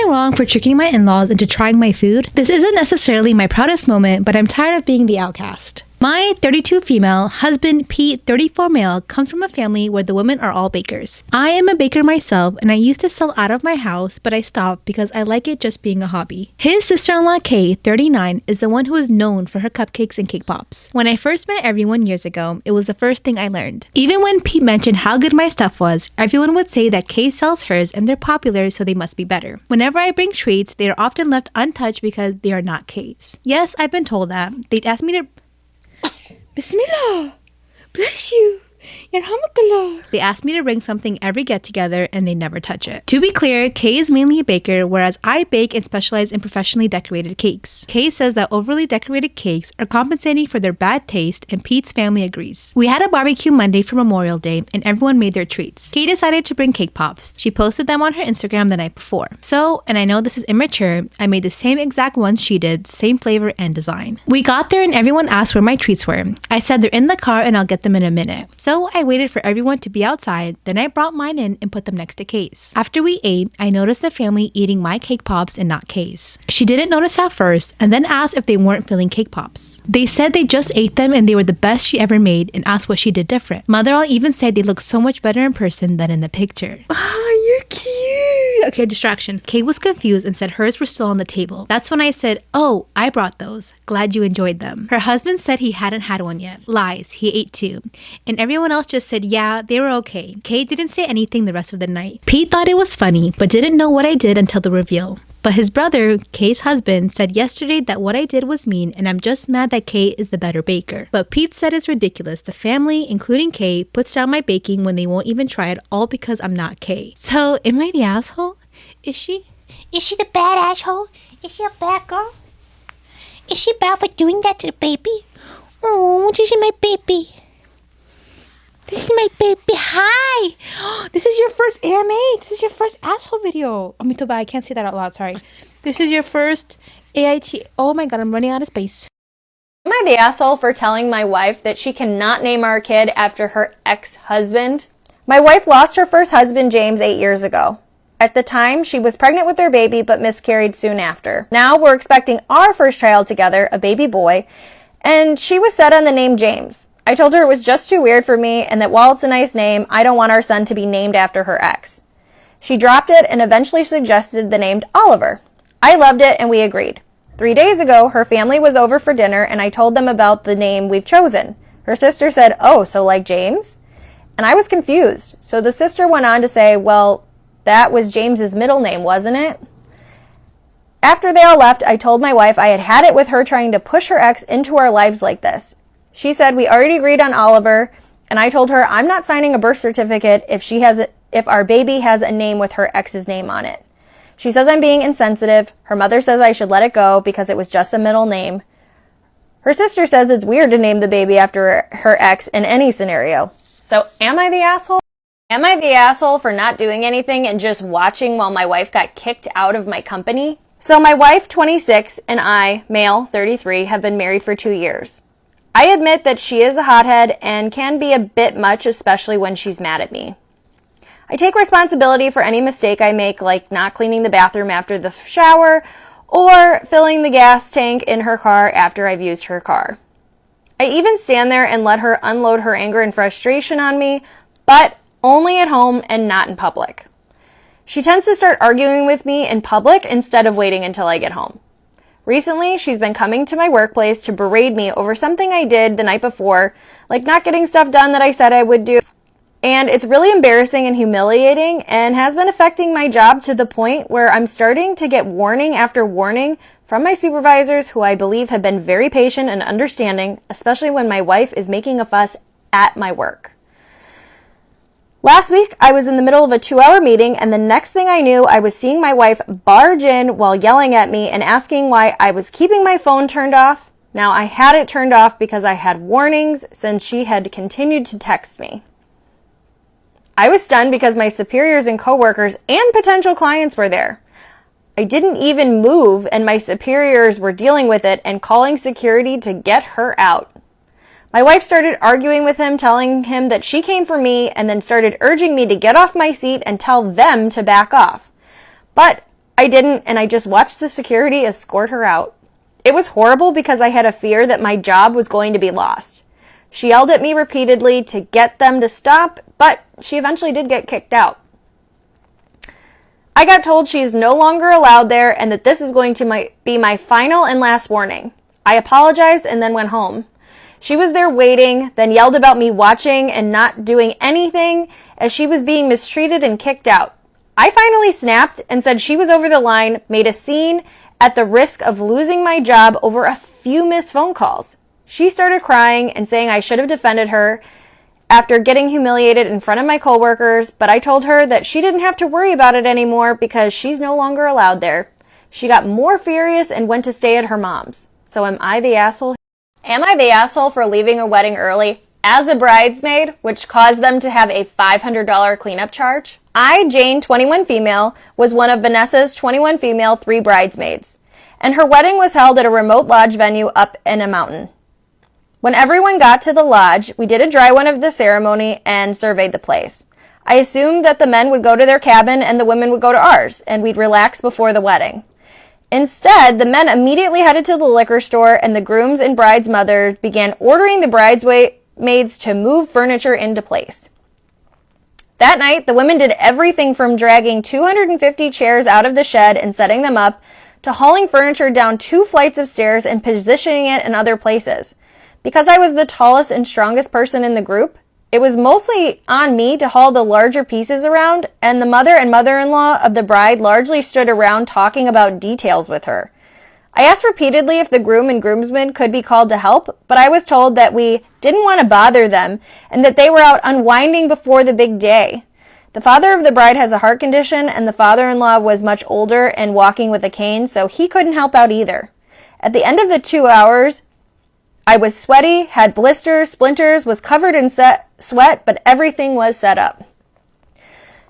I wrong for tricking my in-laws into trying my food? This isn't necessarily my proudest moment, but I'm tired of being the outcast. My 32 female husband, Pete, 34 male, comes from a family where the women are all bakers. I am a baker myself, and I used to sell out of my house, but I stopped because I like it just being a hobby. His sister-in-law, Kay, 39, is the one who is known for her cupcakes and cake pops. When I first met everyone years ago, it was the first thing I learned. Even when Pete mentioned how good my stuff was, everyone would say that Kay sells hers and they're popular, so they must be better. Whenever I bring treats, they are often left untouched because they are not Kay's. Yes, I've been told that. They'd ask me to Bismillah! Bless you! Yarhamakallah! They ask me to bring something every get-together and they never touch it. To be clear, Kay is mainly a baker, whereas I bake and specialize in professionally decorated cakes. Kay says that overly decorated cakes are compensating for their bad taste, and Pete's family agrees. We had a barbecue Monday for Memorial Day and everyone made their treats. Kay decided to bring cake pops. She posted them on her Instagram the night before. So, and I know this is immature, I made the same exact ones she did, same flavor and design. We got there and everyone asked where my treats were. I said they're in the car and I'll get them in a minute. So I waited for everyone to be outside, then I brought mine in and put them next to Kay's. After we ate, I noticed the family eating my cake pops and not Kay's. She didn't notice at first and then asked if they weren't feeling cake pops. They said they just ate them and they were the best she ever made and asked what she did different. Mother-in-law even said they look so much better in person than in the picture. Ah, you're cute! Okay, distraction. Kay was confused and said hers were still on the table. That's when I said, oh, I brought those. Glad you enjoyed them. Her husband said he hadn't had one yet. Lies, he ate two. And everyone else just said, yeah, they were okay. Kay didn't say anything the rest of the night. Pete thought it was funny, but didn't know what I did until the reveal. But his brother, Kay's husband, said yesterday that what I did was mean and I'm just mad that Kay is the better baker. But Pete said it's ridiculous. The family, including Kay, puts down my baking when they won't even try it, all because I'm not Kay. So, am I the asshole? Is she? Is she the bad asshole? Is she a bad girl? Is she bad for doing that to the baby? Oh, this is my baby. This is my baby. Hi! This is your first AMA. This is your first asshole video. Oh, me too bad. I can't say that out loud. Sorry. This is your first AIT. Oh my god, I'm running out of space. Am I the asshole for telling my wife that she cannot name our kid after her ex-husband? My wife lost her first husband, James, 8 years ago. At the time, she was pregnant with their baby but miscarried soon after. Now we're expecting our first child together, a baby boy, and she was set on the name James. I told her it was just too weird for me and that while it's a nice name, I don't want our son to be named after her ex. She dropped it and eventually suggested the name Oliver. I loved it and we agreed. 3 days ago, her family was over for dinner and I told them about the name we've chosen. Her sister said, oh, so like James? And I was confused. So the sister went on to say, well, that was James's middle name, wasn't it? After they all left, I told my wife I had had it with her trying to push her ex into our lives like this. She said we already agreed on Oliver, and I told her I'm not signing a birth certificate if our baby has a name with her ex's name on it. She says I'm being insensitive. Her mother says I should let it go because it was just a middle name. Her sister says it's weird to name the baby after her ex in any scenario. So am I the asshole? Am I the asshole for not doing anything and just watching while my wife got kicked out of my company? So my wife, 26, and I, male, 33, have been married for 2 years. I admit that she is a hothead and can be a bit much, especially when she's mad at me. I take responsibility for any mistake I make, like not cleaning the bathroom after the shower or filling the gas tank in her car after I've used her car. I even stand there and let her unload her anger and frustration on me, but only at home and not in public. She tends to start arguing with me in public instead of waiting until I get home. Recently, she's been coming to my workplace to berate me over something I did the night before, like not getting stuff done that I said I would do. And it's really embarrassing and humiliating and has been affecting my job to the point where I'm starting to get warning after warning from my supervisors who I believe have been very patient and understanding, especially when my wife is making a fuss at my work. Last week, I was in the middle of a 2-hour meeting, and the next thing I knew, I was seeing my wife barge in while yelling at me and asking why I was keeping my phone turned off. Now, I had it turned off because I had warnings since she had continued to text me. I was stunned because my superiors and coworkers and potential clients were there. I didn't even move, and my superiors were dealing with it and calling security to get her out. My wife started arguing with him, telling him that she came for me, and then started urging me to get off my seat and tell them to back off. But I didn't, and I just watched the security escort her out. It was horrible because I had a fear that my job was going to be lost. She yelled at me repeatedly to get them to stop, but she eventually did get kicked out. I got told she is no longer allowed there and that this is going to be my final and last warning. I apologized and then went home. She was there waiting, then yelled about me watching and not doing anything as she was being mistreated and kicked out. I finally snapped and said she was over the line, made a scene at the risk of losing my job over a few missed phone calls. She started crying and saying I should have defended her after getting humiliated in front of my coworkers, but I told her that she didn't have to worry about it anymore because she's no longer allowed there. She got more furious and went to stay at her mom's. So am I the asshole? Am I the asshole for leaving a wedding early as a bridesmaid, which caused them to have a $500 cleanup charge? I, Jane, 21 female, was one of Vanessa's 21 female 3 bridesmaids, and her wedding was held at a remote lodge venue up in a mountain. When everyone got to the lodge, we did a dry run of the ceremony and surveyed the place. I assumed that the men would go to their cabin and the women would go to ours, and we'd relax before the wedding. Instead, the men immediately headed to the liquor store, and the grooms and bride's mother began ordering the bridesmaids to move furniture into place. That night, the women did everything from dragging 250 chairs out of the shed and setting them up, to hauling furniture down 2 flights of stairs and positioning it in other places. Because I was the tallest and strongest person in the group, it was mostly on me to haul the larger pieces around, and the mother and mother-in-law of the bride largely stood around talking about details with her. I asked repeatedly if the groom and groomsmen could be called to help, but I was told that we didn't want to bother them and that they were out unwinding before the big day. The father of the bride has a heart condition, and the father-in-law was much older and walking with a cane, so he couldn't help out either. At the end of the 2 hours, I was sweaty, had blisters, splinters, was covered in sweat, but everything was set up.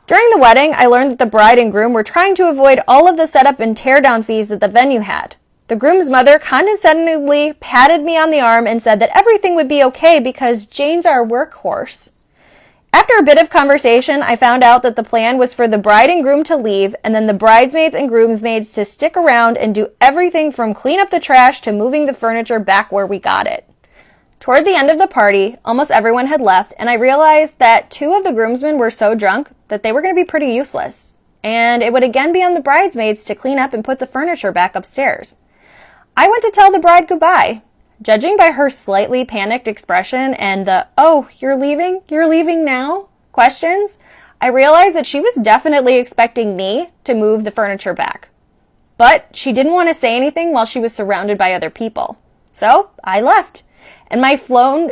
During the wedding, I learned that the bride and groom were trying to avoid all of the setup and teardown fees that the venue had. The groom's mother condescendingly patted me on the arm and said that everything would be okay because Jane's our workhorse. After a bit of conversation, I found out that the plan was for the bride and groom to leave, and then the bridesmaids and groomsmaids to stick around and do everything from clean up the trash to moving the furniture back where we got it. Toward the end of the party, almost everyone had left, and I realized that 2 of the groomsmen were so drunk that they were going to be pretty useless, and it would again be on the bridesmaids to clean up and put the furniture back upstairs. I went to tell the bride goodbye. Judging by her slightly panicked expression and the, "Oh, you're leaving now?" questions, I realized that she was definitely expecting me to move the furniture back. But she didn't want to say anything while she was surrounded by other people. So I left, and my phone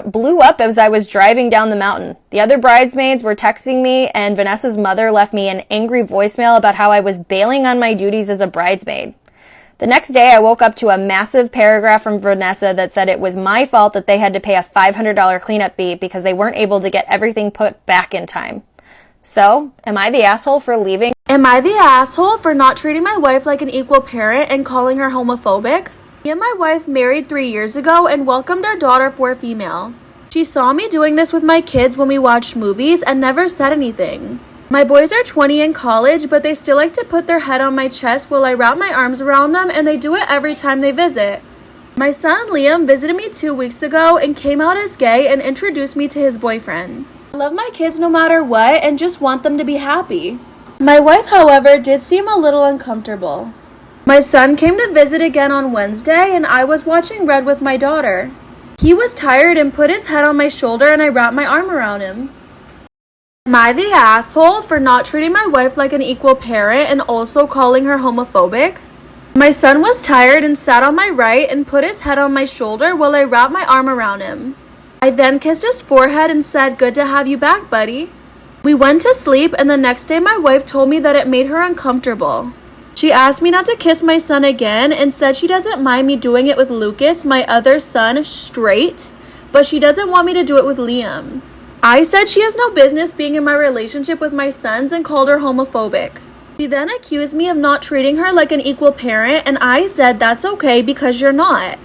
blew up as I was driving down the mountain. The other bridesmaids were texting me, and Vanessa's mother left me an angry voicemail about how I was bailing on my duties as a bridesmaid. The next day, I woke up to a massive paragraph from Vanessa that said it was my fault that they had to pay a $500 cleanup fee because they weren't able to get everything put back in time. So, am I the asshole for leaving? Am I the asshole for not treating my wife like an equal parent and calling her homophobic? Me and my wife married 3 years ago and welcomed our daughter 4 female. She saw me doing this with my kids when we watched movies and never said anything. My boys are 20 in college, but they still like to put their head on my chest while I wrap my arms around them, and they do it every time they visit. My son Liam visited me 2 weeks ago and came out as gay and introduced me to his boyfriend. I love my kids no matter what and just want them to be happy. My wife, however, did seem a little uncomfortable. My son came to visit again on Wednesday, and I was watching Red with my daughter. He was tired and put his head on my shoulder, and I wrapped my arm around him. Am I the asshole for not treating my wife like an equal parent and also calling her homophobic? My son was tired and sat on my right and put his head on my shoulder while I wrapped my arm around him. I then kissed his forehead and said, "Good to have you back, buddy." We went to sleep, and the next day my wife told me that it made her uncomfortable. She asked me not to kiss my son again and said she doesn't mind me doing it with Lucas, my other son, straight, but she doesn't want me to do it with Liam. I said she has no business being in my relationship with my sons and called her homophobic. She then accused me of not treating her like an equal parent, and I said that's okay because you're not.